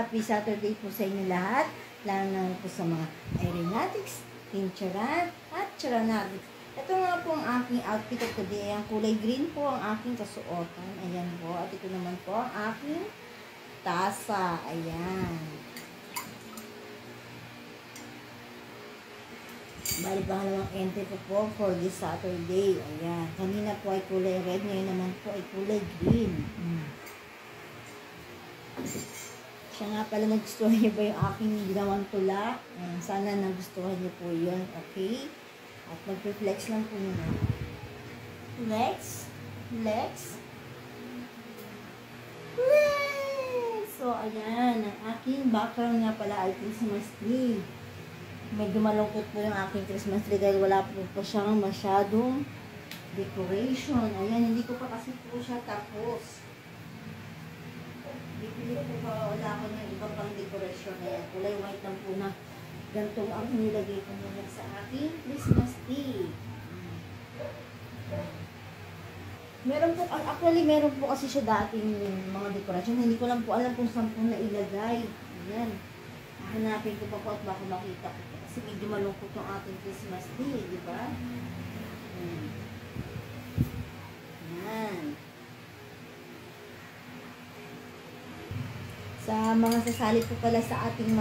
happy Saturday po sa inyo lahat. Lalo na po sa mga aeronautics, Team Charan, at Charanatics. Ito nga po ang aking outfit of today. Ang kulay green po ang aking kasuotan. Ayan po. At ito naman po ang aking tasa. Ayan. Bali pangalawang entry po for this Saturday. Ayan. Kanina po ay kulay red. Ngayon naman po ay kulay green. Siya nga pala nagustuhan niyo ba yung aking ginawang tula? Sana nagustuhan niyo po yun. Okay? At mag-reflex lang po muna. Flex. Flex. Flex! So, ayan. Ang aking background nga pala ay Christmas tree. Medyo malungkot po yung aking Christmas tree dahil wala po siyang masyadong decoration. Ayan, hindi ko pa kasi po siya tapos. Bibili ko pa wala ko ng iba pang decoration. Ayan, kulay white lang po na ganito ang nilagay ko muna sa aking Christmas tree. Meron po, actually meron po kasi siya dating mga decoration. Hindi ko lang po alam kung saan po nailagay. Ayan. Hanapin ko pa po at baka makita ko. Kasi medyo malungkot yung ating Christmas tree, di ba? Yan. Sa mga sasali po pala sa ating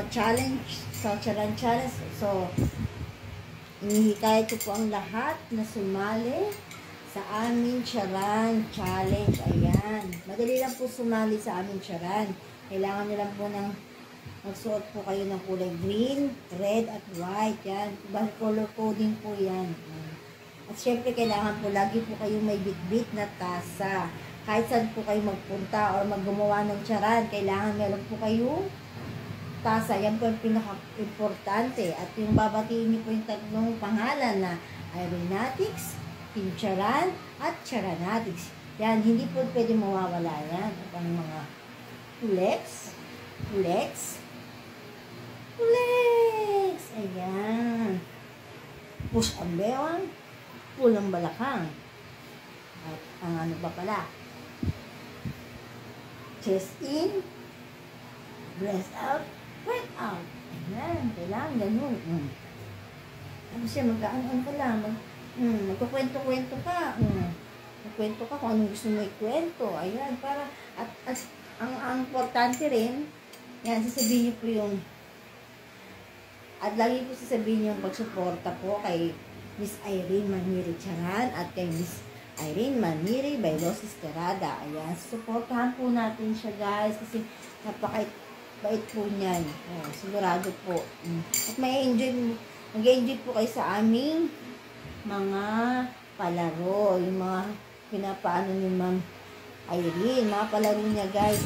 challenge, sa Charan Challenge. So, inihikayat ko po ang lahat na sumali sa aming Charan Challenge. Ayan. Madali lang po sumali sa aming Charan. Kailangan nyo lang po ng magsuot po kayo ng kulay green, red, at white. Yan. Color coding po yan. At syempre, kailangan po lagi po kayo may bitbit na tasa. Kahit saan po kayo magpunta o maggumawa ng Charan, kailangan meron po kayo tasa. Yan po yung pinaka-importante. At yung babatiin niyo po yung tatlong pangalan na Aeronautics, Team Charan, at Charanatics. Yan, hindi po pwede mawawala yan. At ang mga flex, flex, flex. Ayan. Push ang bewang, pull ang balakang. At ang ano pa pala? Chest in, breast out, breath out. Ayan. Kailangan ganun. Ano siya, mag-aan ka lang. Magkukwento-kwento ka. Magkwento ka kung anong gusto mo ikwento. Ayan. Para, at ang importante rin, yan, sasabihin niyo po yung, at lagi po sasabihin yung pagsuporta po kay Miss Irene Maniri Charan at kay Miss Irene Maniri Bailos Esterada. Ayan, suportahan po natin siya, guys, kasi napakait po niyan. Sigurado po. At mag-enjoy po kayo sa aming mga palaro, yung mga pinapaano ni Ma'am Irene, mga palaro niya, guys.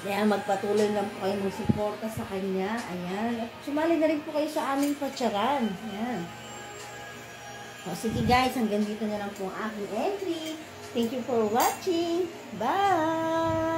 Kaya magpatuloy lang po kayo magsuporta sa kanya. Ayan. At sumali na rin po kayo sa aming pacharan. Ayan. So, sige guys, hanggang dito na lang po ang aking entry. Thank you for watching. Bye!